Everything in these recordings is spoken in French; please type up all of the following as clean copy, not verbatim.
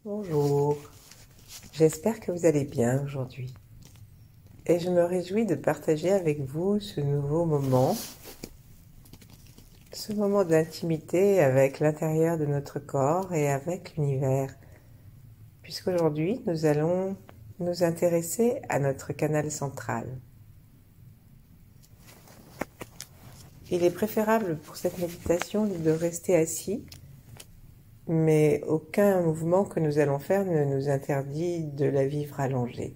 Bonjour, j'espère que vous allez bien aujourd'hui et je me réjouis de partager avec vous ce nouveau moment, ce moment d'intimité avec l'intérieur de notre corps et avec l'univers, puisqu'aujourd'hui nous allons nous intéresser à notre canal central. Il est préférable pour cette méditation de rester assis, mais aucun mouvement que nous allons faire ne nous interdit de la vivre allongée.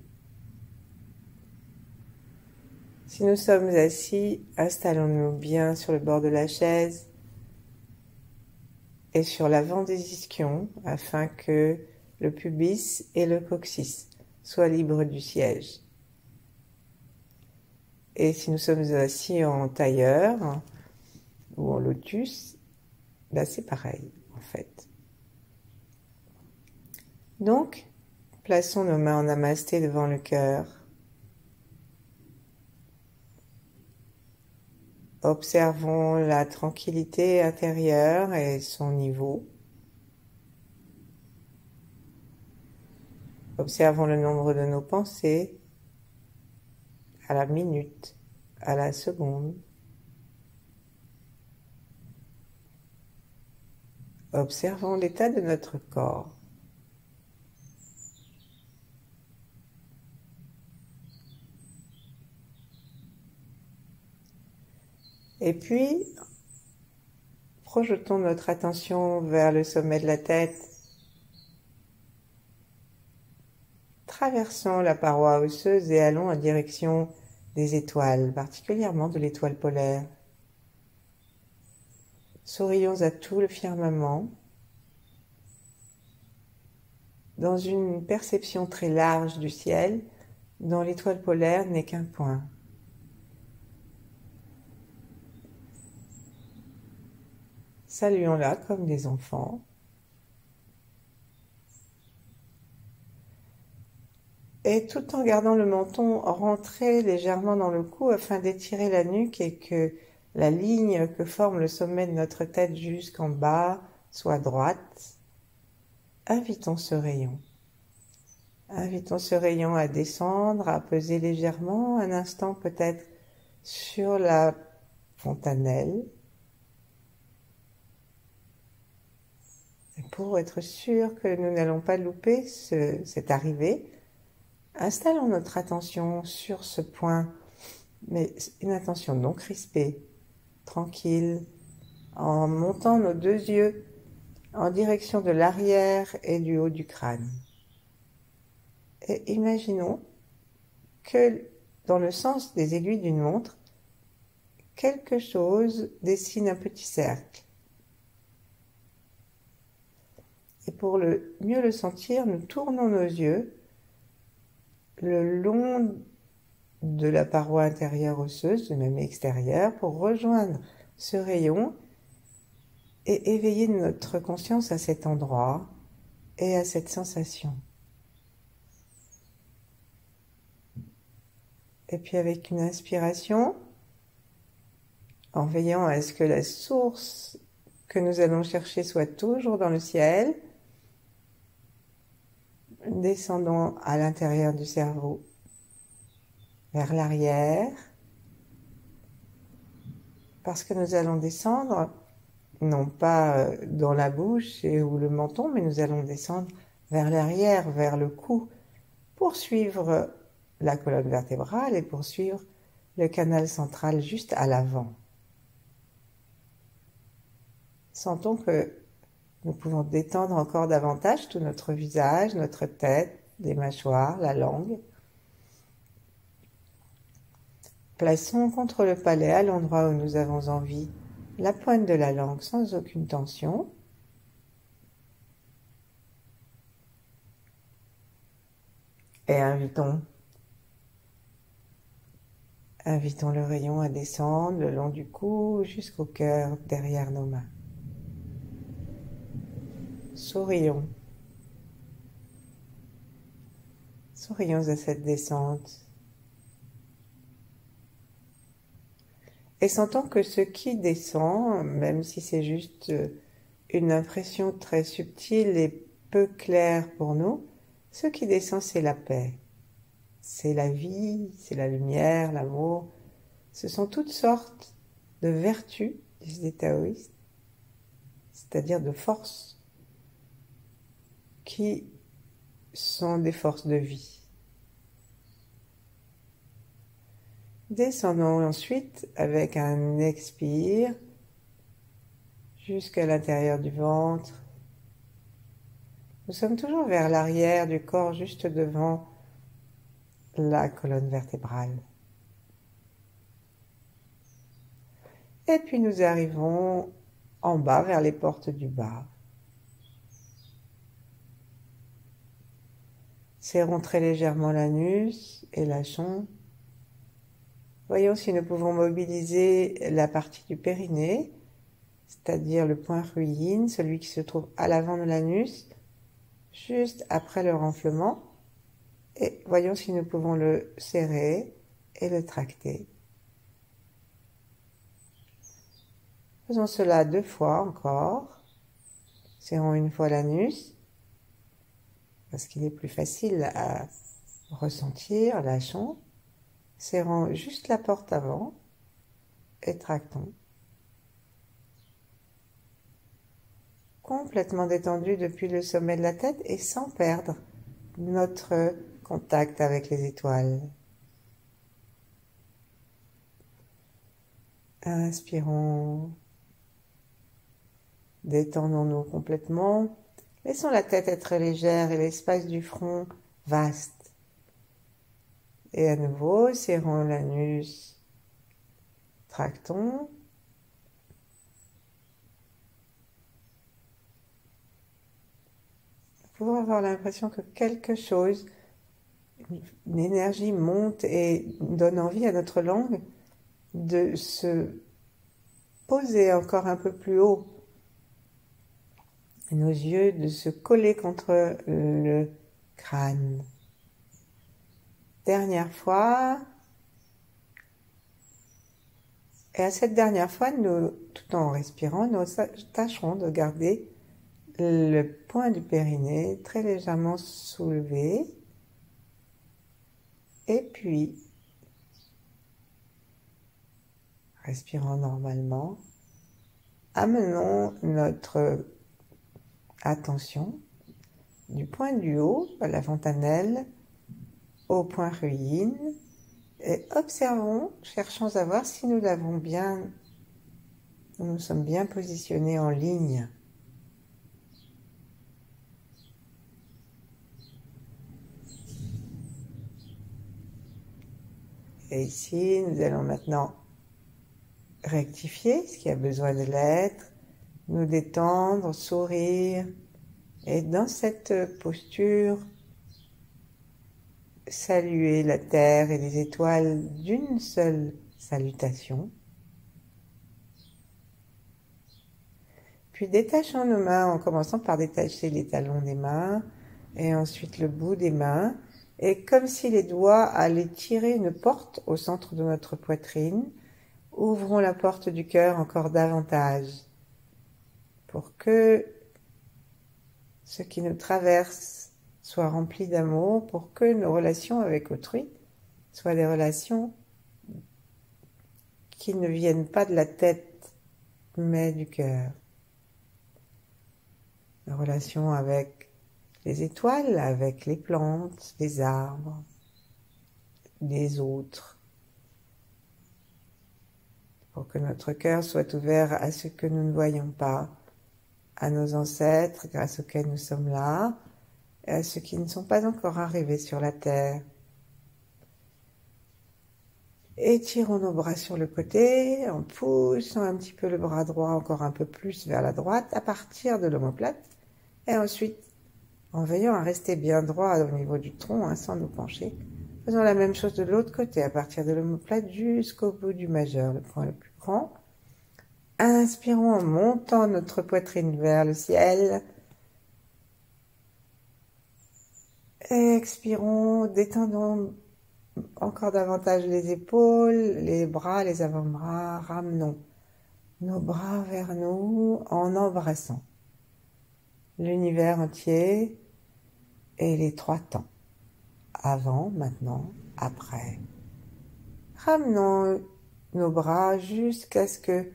Si nous sommes assis, installons-nous bien sur le bord de la chaise et sur l'avant des ischions afin que le pubis et le coccyx soient libres du siège. Et si nous sommes assis en tailleur ou en lotus, c'est pareil en fait. Donc, plaçons nos mains en namasté devant le cœur. Observons la tranquillité intérieure et son niveau. Observons le nombre de nos pensées à la minute, à la seconde. Observons l'état de notre corps. Et puis, projetons notre attention vers le sommet de la tête. Traversons la paroi osseuse et allons en direction des étoiles, particulièrement de l'étoile polaire. Sourions à tout le firmament, dans une perception très large du ciel, dont l'étoile polaire n'est qu'un point. Saluons-la comme des enfants. Et tout en gardant le menton rentré légèrement dans le cou afin d'étirer la nuque et que la ligne que forme le sommet de notre tête jusqu'en bas soit droite, invitons ce rayon. Invitons ce rayon à descendre, à peser légèrement un instant peut-être sur la fontanelle. Et pour être sûr que nous n'allons pas louper cette arrivée, installons notre attention sur ce point, mais une attention non crispée, tranquille, en montant nos deux yeux en direction de l'arrière et du haut du crâne. Et imaginons que dans le sens des aiguilles d'une montre, quelque chose dessine un petit cercle. Et pour mieux le sentir, nous tournons nos yeux le long de la paroi intérieure osseuse, même extérieure, pour rejoindre ce rayon et éveiller notre conscience à cet endroit et à cette sensation. Et puis avec une inspiration, en veillant à ce que la source que nous allons chercher soit toujours dans le ciel, descendons à l'intérieur du cerveau, vers l'arrière, parce que nous allons descendre, non pas dans la bouche ou le menton, mais nous allons descendre vers l'arrière, vers le cou, pour suivre la colonne vertébrale et pour suivre le canal central juste à l'avant. Sentons que nous pouvons détendre encore davantage tout notre visage, notre tête, les mâchoires, la langue. Plaçons contre le palais, à l'endroit où nous avons envie, la pointe de la langue sans aucune tension. Et invitons le rayon à descendre le long du cou jusqu'au cœur derrière nos mains. Sourions. Sourions à cette descente. Et sentons que ce qui descend, même si c'est juste une impression très subtile et peu clair pour nous, ce qui descend, c'est la paix. C'est la vie, c'est la lumière, l'amour. Ce sont toutes sortes de vertus, disent les taoïstes, c'est-à-dire de forces qui sont des forces de vie. Descendons ensuite avec un expire jusqu'à l'intérieur du ventre. Nous sommes toujours vers l'arrière du corps, juste devant la colonne vertébrale. Et puis nous arrivons en bas, vers les portes du bas. Serrons très légèrement l'anus et lâchons. Voyons si nous pouvons mobiliser la partie du périnée, c'est-à-dire le point ruyin, celui qui se trouve à l'avant de l'anus, juste après le renflement. Et voyons si nous pouvons le serrer et le tracter. Faisons cela 2 fois encore. Serrons une fois l'anus, parce qu'il est plus facile à ressentir. Lâchons. Serrons juste la porte avant et tractons. Complètement détendu depuis le sommet de la tête et sans perdre notre contact avec les étoiles. Inspirons. Détendons-nous complètement. Laissons la tête être légère et l'espace du front vaste. Et à nouveau, serrons l'anus. Tractons. Vous pouvez avoir l'impression que quelque chose, une énergie monte et donne envie à notre langue de se poser encore un peu plus haut. Nos yeux de se coller contre le crâne. Dernière fois. Et à cette dernière fois, nous, tout en respirant, nous tâcherons de garder le point du périnée très légèrement soulevé. Et puis, respirons normalement. Amenons notre attention du point du haut, à la fontanelle, au point ruyin, et observons, cherchons à voir si nous sommes bien positionnés en ligne. Et ici, nous allons maintenant rectifier ce qui a besoin de l'être, nous détendre, sourire, et dans cette posture, saluer la terre et les étoiles d'une seule salutation. Puis détachons nos mains en commençant par détacher les talons des mains et ensuite le bout des mains. Et comme si les doigts allaient tirer une porte au centre de notre poitrine, ouvrons la porte du cœur encore davantage pour que ce qui nous traverse soit rempli d'amour, pour que nos relations avec autrui soient des relations qui ne viennent pas de la tête, mais du cœur. Nos relations avec les étoiles, avec les plantes, les arbres, les autres, pour que notre cœur soit ouvert à ce que nous ne voyons pas, à nos ancêtres grâce auxquels nous sommes là, et à ceux qui ne sont pas encore arrivés sur la terre. Étirons nos bras sur le côté, en poussant un petit peu le bras droit encore un peu plus vers la droite, à partir de l'omoplate, et ensuite, en veillant à rester bien droit au niveau du tronc, sans nous pencher, faisons la même chose de l'autre côté, à partir de l'omoplate jusqu'au bout du majeur, le point le plus grand. Inspirons en montant notre poitrine vers le ciel. Expirons, détendons encore davantage les épaules, les bras, les avant-bras, ramenons nos bras vers nous en embrassant. l'univers entier et les trois temps. Avant, maintenant, après. Ramenons nos bras jusqu'à ce que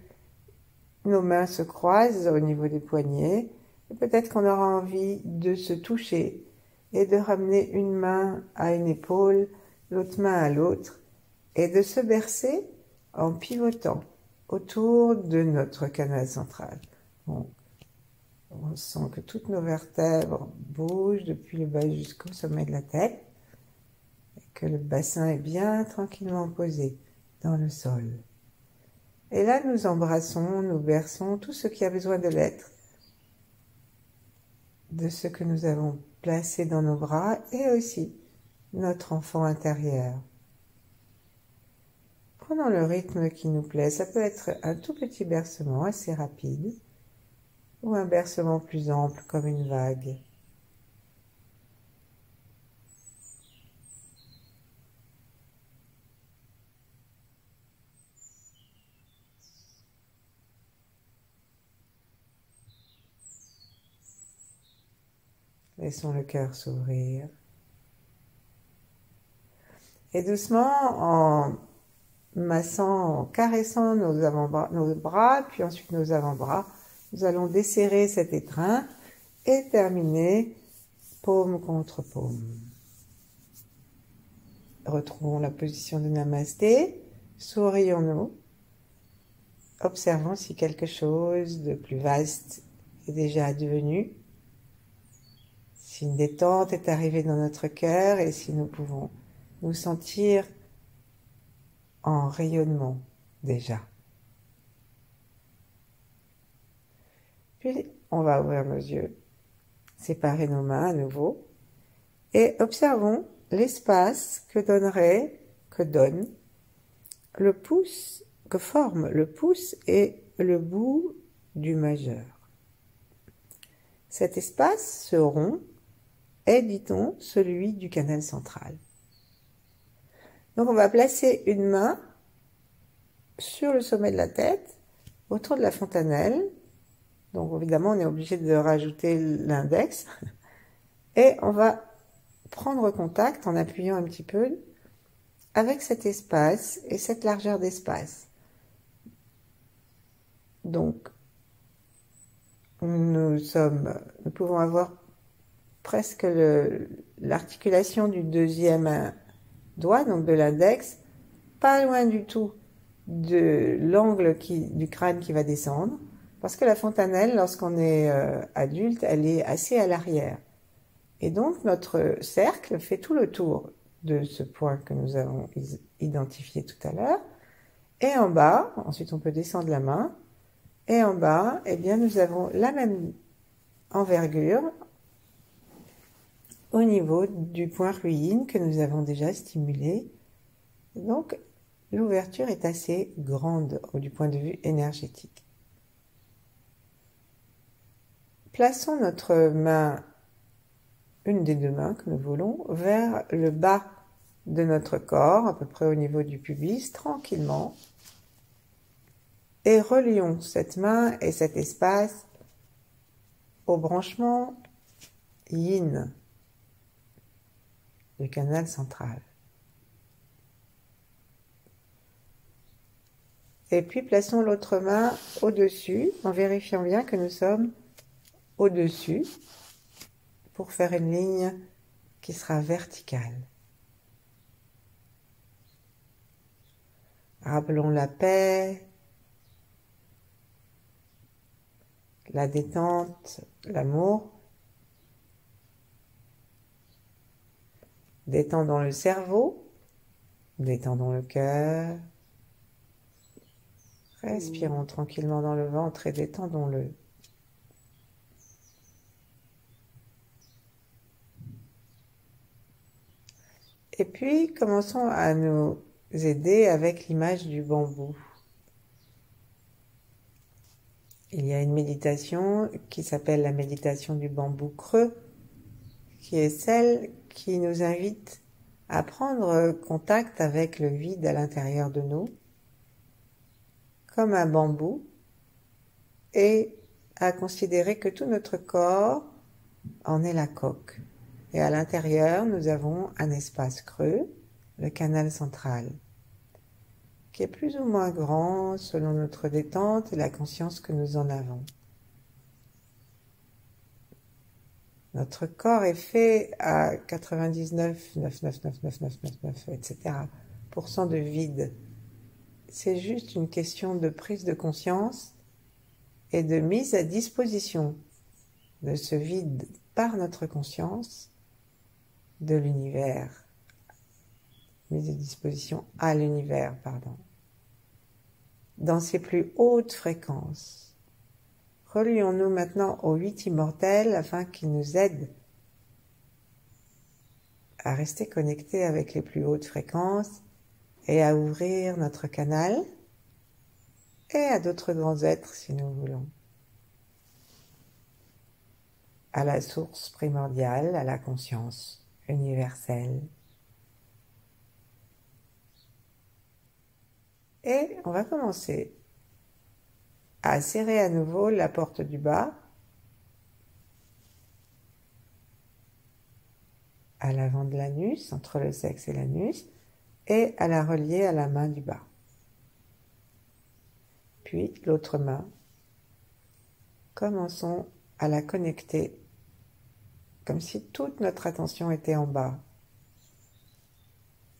nos mains se croisent au niveau des poignets. Et peut-être qu'on aura envie de se toucher et de ramener une main à une épaule, l'autre main à l'autre, et de se bercer en pivotant autour de notre canal central. Donc, on sent que toutes nos vertèbres bougent depuis le bas jusqu'au sommet de la tête, et que le bassin est bien tranquillement posé dans le sol. Et là, nous embrassons, nous berçons tout ce qui a besoin de l'être, de ce que nous avons placé dans nos bras, et aussi notre enfant intérieur. Prenons le rythme qui nous plaît. Ça peut être un tout petit bercement assez rapide, ou un bercement plus ample comme une vague. Laissons le cœur s'ouvrir. Et doucement, en massant, en caressant nos bras, puis ensuite nos avant-bras, nous allons desserrer cette étreinte et terminer paume contre paume. Retrouvons la position de Namasté, sourions-nous, observons si quelque chose de plus vaste est déjà advenu, si une détente est arrivée dans notre cœur et si nous pouvons nous sentir en rayonnement déjà. Puis on va ouvrir nos yeux, séparer nos mains à nouveau et observons l'espace que donne le pouce, que forme le pouce et le bout du majeur. Cet espace, ce rond, est, dit-on, celui du canal central. Donc on va placer une main sur le sommet de la tête, autour de la fontanelle. Donc évidemment, on est obligé de rajouter l'index. Et on va prendre contact en appuyant un petit peu avec cet espace et cette largeur d'espace. Donc, nous pouvons avoir presque l'articulation du deuxième doigt, donc de l'index, pas loin du tout de l'angle du crâne qui va descendre, parce que la fontanelle, lorsqu'on est adulte, elle est assez à l'arrière. Et donc, notre cercle fait tout le tour de ce point que nous avons identifié tout à l'heure. Et en bas, ensuite on peut descendre la main, et en bas, eh bien, nous avons la même envergure au niveau du point ruine que nous avons déjà stimulé. Donc, l'ouverture est assez grande du point de vue énergétique. Plaçons notre main, une des deux mains que nous voulons, vers le bas de notre corps, à peu près au niveau du pubis, tranquillement, et relions cette main et cet espace au branchement yin du canal central. Et puis plaçons l'autre main au-dessus, en vérifiant bien que nous sommes au-dessus, pour faire une ligne qui sera verticale. Rappelons la paix, la détente, l'amour. Détendons le cerveau, détendons le cœur. Respirons tranquillement dans le ventre et détendons-le. Et puis, commençons à nous aider avec l'image du bambou. Il y a une méditation qui s'appelle la méditation du bambou creux, qui est celle qui nous invite à prendre contact avec le vide à l'intérieur de nous, comme un bambou, et à considérer que tout notre corps en est la coque. Et à l'intérieur, nous avons un espace creux, le canal central, qui est plus ou moins grand selon notre détente et la conscience que nous en avons. Notre corps est fait à 99,9999999, etc. % de vide. C'est juste une question de prise de conscience et de mise à disposition de ce vide par notre conscience de l'univers. Mise à disposition à l'univers, pardon. Dans ses plus hautes fréquences. Relions-nous maintenant aux 8 immortels afin qu'ils nous aident à rester connectés avec les plus hautes fréquences et à ouvrir notre canal et à d'autres grands êtres si nous voulons. À la source primordiale, à la conscience universelle. Et on va commencer à serrer à nouveau la porte du bas à l'avant de l'anus, entre le sexe et l'anus, et à la relier à la main du bas. Puis l'autre main, commençons à la connecter comme si toute notre attention était en bas.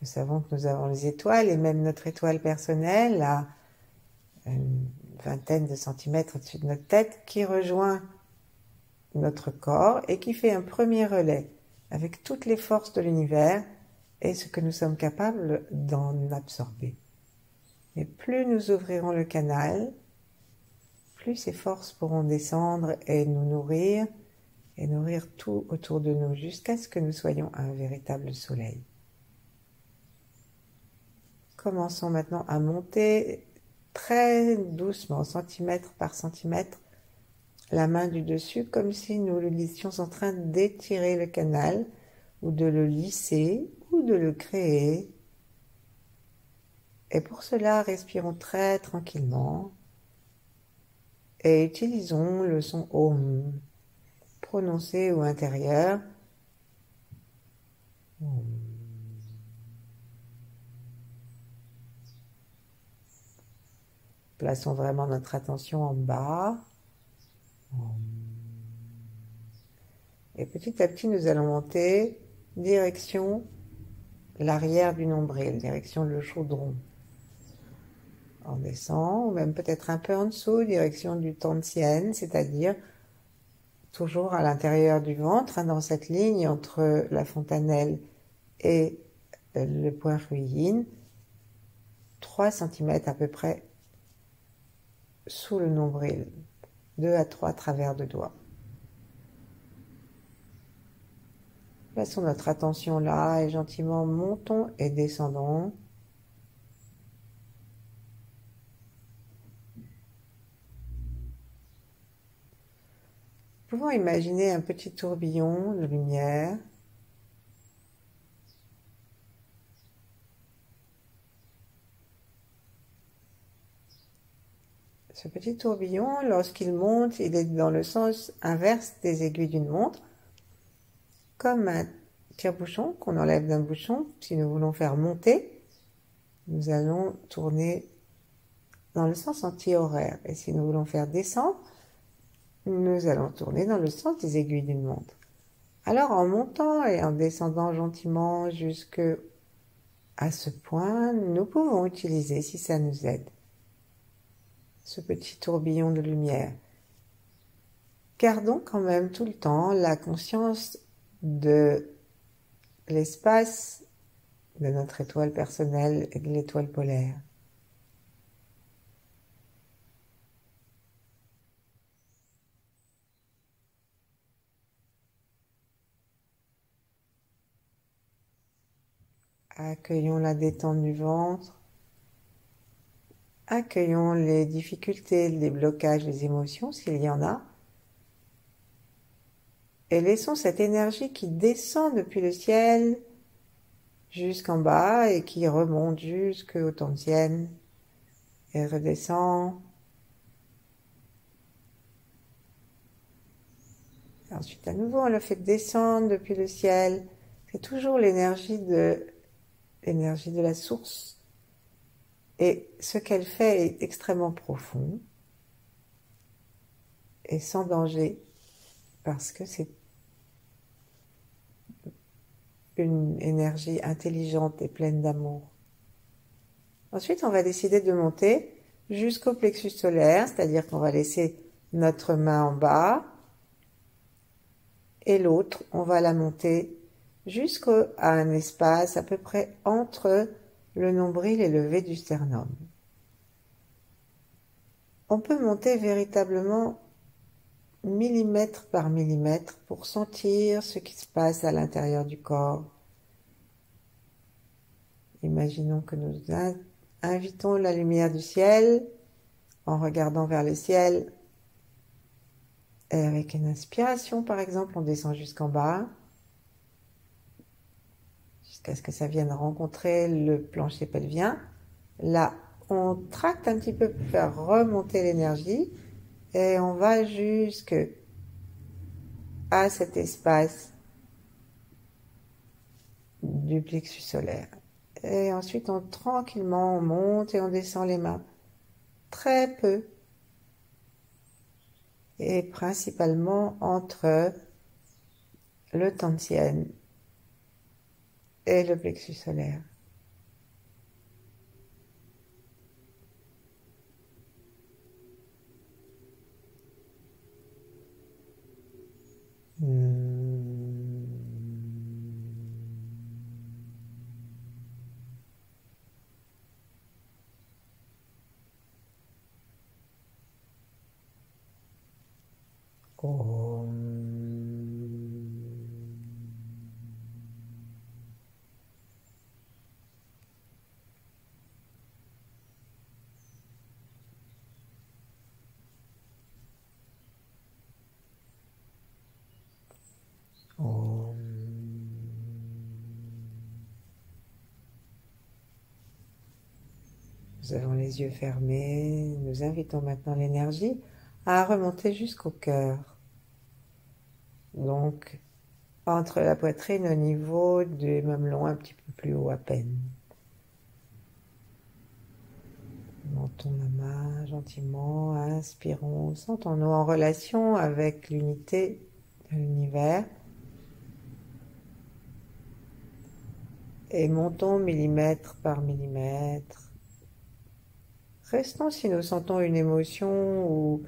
Nous savons que nous avons les étoiles et même notre étoile personnelle à une vingtaine de centimètres au-dessus de notre tête qui rejoint notre corps et qui fait un premier relais avec toutes les forces de l'univers et ce que nous sommes capables d'en absorber. Et plus nous ouvrirons le canal, plus ces forces pourront descendre et nous nourrir et nourrir tout autour de nous jusqu'à ce que nous soyons un véritable soleil. Commençons maintenant à monter très doucement, centimètre par centimètre, la main du dessus, comme si nous étions en train d'étirer le canal, ou de le lisser, ou de le créer. Et pour cela, respirons très tranquillement, et utilisons le son OM, prononcé ou intérieur. Plaçons vraiment notre attention en bas. Et petit à petit, nous allons monter direction l'arrière du nombril, direction le chaudron. On descend, ou même peut-être un peu en dessous, direction du Tantien, c'est-à-dire toujours à l'intérieur du ventre, dans cette ligne entre la fontanelle et le point Ruyin, 3 cm à peu près sous le nombril, 2 à 3 travers de doigts. Plaçons notre attention là et gentiment montons et descendons. Nous pouvons imaginer un petit tourbillon de lumière ce petit tourbillon, lorsqu'il monte, il est dans le sens inverse des aiguilles d'une montre, comme un tire-bouchon qu'on enlève d'un bouchon. Si nous voulons faire monter, nous allons tourner dans le sens anti-horaire. Et si nous voulons faire descendre, nous allons tourner dans le sens des aiguilles d'une montre. Alors en montant et en descendant gentiment jusqu'à ce point, nous pouvons utiliser, si ça nous aide, ce petit tourbillon de lumière. Gardons quand même tout le temps la conscience de l'espace de notre étoile personnelle et de l'étoile polaire. Accueillons la détente du ventre. Accueillons les difficultés, les blocages, les émotions, s'il y en a. Et laissons cette énergie qui descend depuis le ciel jusqu'en bas et qui remonte jusqu'au Tantien et redescend Ensuite, à nouveau, on le fait descendre depuis le ciel. C'est toujours l'énergie de la source. Et ce qu'elle fait est extrêmement profond et sans danger parce que c'est une énergie intelligente et pleine d'amour. Ensuite, on va décider de monter jusqu'au plexus solaire, c'est-à-dire qu'on va laisser notre main en bas et l'autre, on va la monter jusqu'à un espace à peu près entre le nombril et le V du sternum. On peut monter véritablement millimètre par millimètre pour sentir ce qui se passe à l'intérieur du corps. Imaginons que nous invitons la lumière du ciel en regardant vers le ciel. Et avec une inspiration, par exemple, on descend jusqu'en bas, jusqu'à ce que ça vienne rencontrer le plancher pelvien. Là, on tracte un petit peu pour faire remonter l'énergie et on va jusqu'à cet espace du plexus solaire. Et ensuite, tranquillement, on monte et on descend les mains. Très peu. Et principalement entre le tantien et le plexus solaire. Om. Om. Nous avons les yeux fermés. Nous invitons maintenant l'énergie à remonter jusqu'au cœur. Donc, entre la poitrine au niveau du mamelon, un petit peu plus haut à peine. Montons la main gentiment, inspirons, sentons-nous en relation avec l'unité de l'univers. Et montons millimètre par millimètre. Restons si nous sentons une émotion ou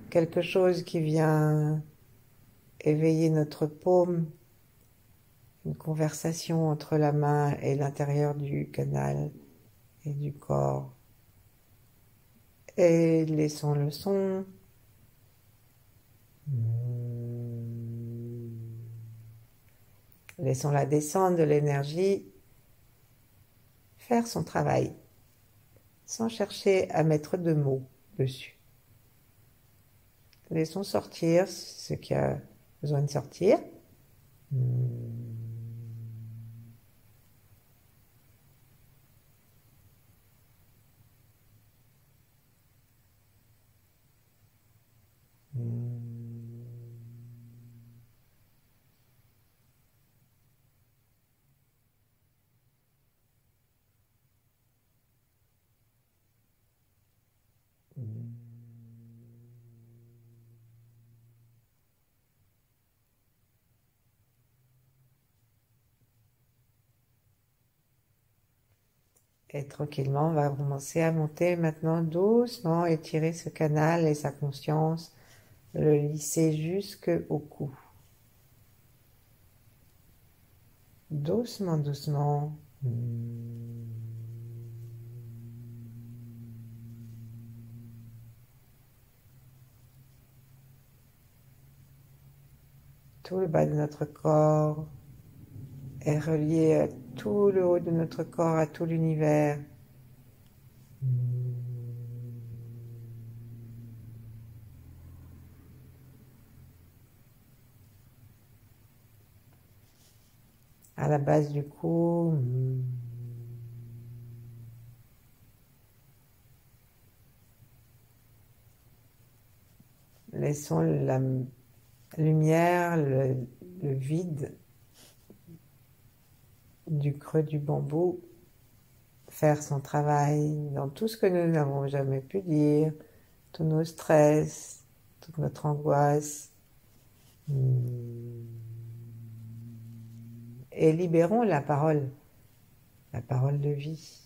quelque chose qui vient éveiller notre paume, une conversation entre la main et l'intérieur du canal et du corps. Et laissons le son. Laissons la descente de l'énergie faire son travail, sans chercher à mettre de mots dessus. Laissons sortir ce qui a besoin de sortir. Et tranquillement, on va commencer à monter maintenant doucement, étirer ce canal et sa conscience, le lisser jusqu'au cou. Doucement, doucement. Tout le bas de notre corps est relié à tout le haut de notre corps, à tout l'univers. À la base du cou. Laissons lumière, le vide du creux du bambou faire son travail dans tout ce que nous n'avons jamais pu dire, tous nos stress, toute notre angoisse. Et libérons la parole de vie.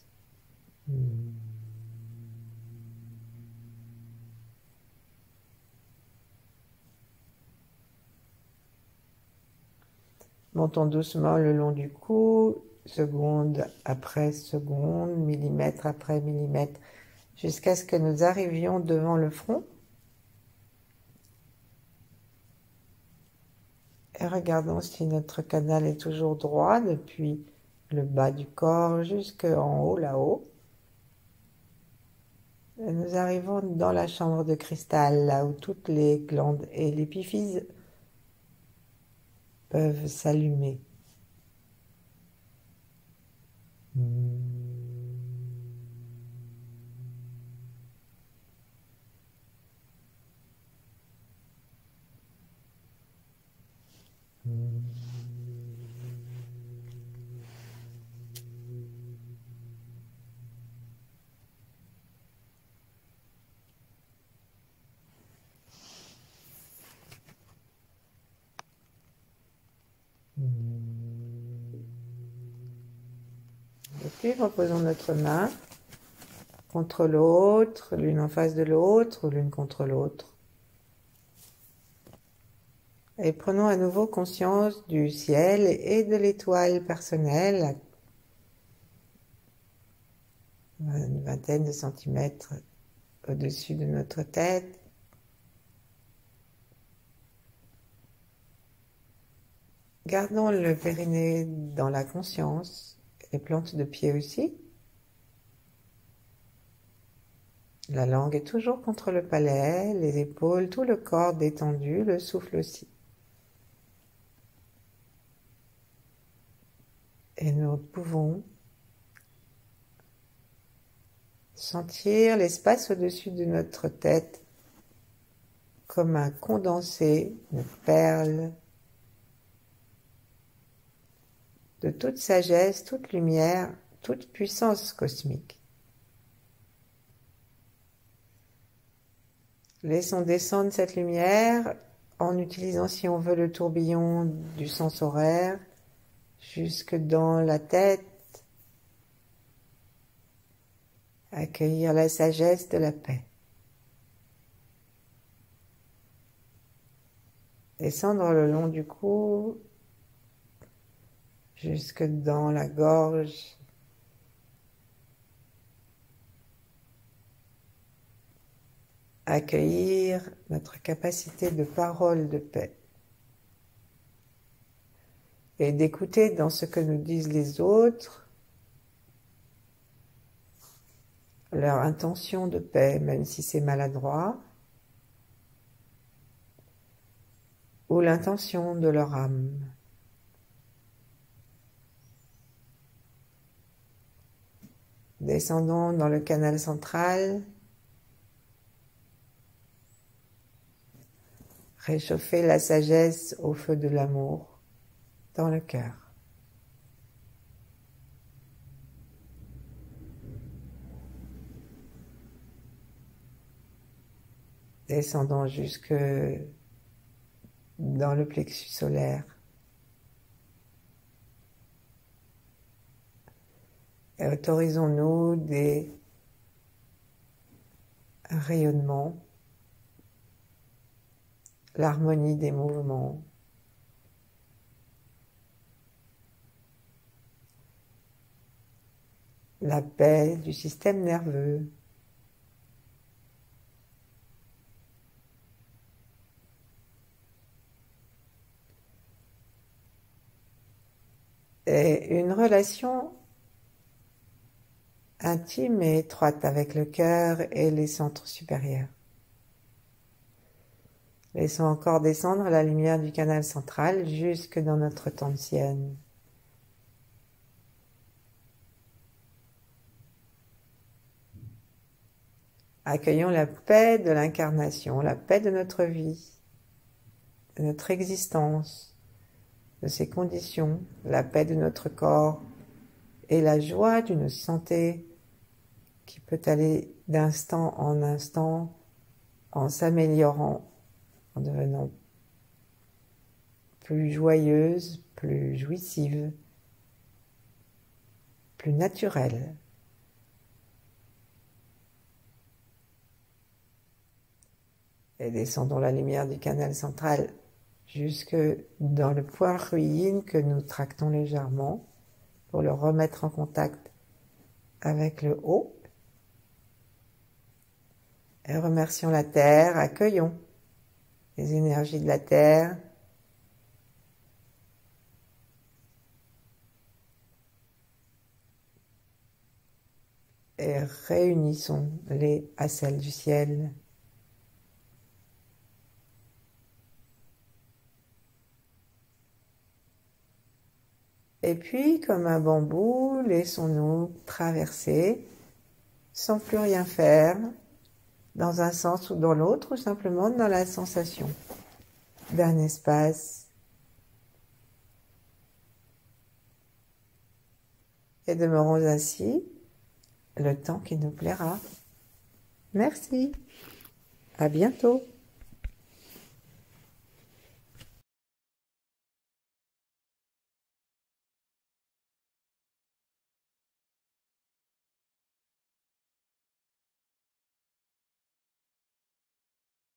Montons doucement le long du cou, seconde après seconde, millimètre après millimètre, jusqu'à ce que nous arrivions devant le front. Et regardons si notre canal est toujours droit depuis le bas du corps jusqu'en haut, là-haut. Et nous arrivons dans la chambre de cristal, là où toutes les glandes et l'épiphyse peuvent s'allumer. Et puis reposons notre main contre l'autre, l'une en face de l'autre ou l'une contre l'autre. Et prenons à nouveau conscience du ciel et de l'étoile personnelle à une vingtaine de centimètres au-dessus de notre tête. Gardons le périnée dans la conscience, les plantes de pied aussi. La langue est toujours contre le palais, les épaules, tout le corps détendu, le souffle aussi. Et nous pouvons sentir l'espace au-dessus de notre tête comme un condensé, une perle de toute sagesse, toute lumière, toute puissance cosmique. Laissons descendre cette lumière en utilisant, si on veut, le tourbillon du sens horaire jusque dans la tête, accueillir la sagesse de la paix. Descendre le long du cou jusque dans la gorge. Accueillir notre capacité de parole de paix. Et d'écouter dans ce que nous disent les autres leur intention de paix, même si c'est maladroit, ou l'intention de leur âme. Descendons dans le canal central, réchauffer la sagesse au feu de l'amour dans le cœur. Descendons jusque dans le plexus solaire. Et autorisons-nous des rayonnements, l'harmonie des mouvements, la paix du système nerveux, et une relation intime et étroite avec le cœur et les centres supérieurs. Laissons encore descendre la lumière du canal central jusque dans notre tantienne. Accueillons la paix de l'incarnation, la paix de notre vie, de notre existence, de ses conditions, la paix de notre corps et la joie d'une santé qui peut aller d'instant en instant en s'améliorant, en devenant plus joyeuse, plus jouissive, plus naturelle. Et descendons la lumière du canal central jusque dans le point ruine que nous tractons légèrement pour le remettre en contact avec le haut. Et remercions la Terre, accueillons les énergies de la Terre. Et réunissons-les à celles du ciel. Et puis, comme un bambou, laissons-nous traverser sans plus rien faire, dans un sens ou dans l'autre, ou simplement dans la sensation d'un espace. Et demeurons ainsi le temps qui nous plaira. Merci. À bientôt.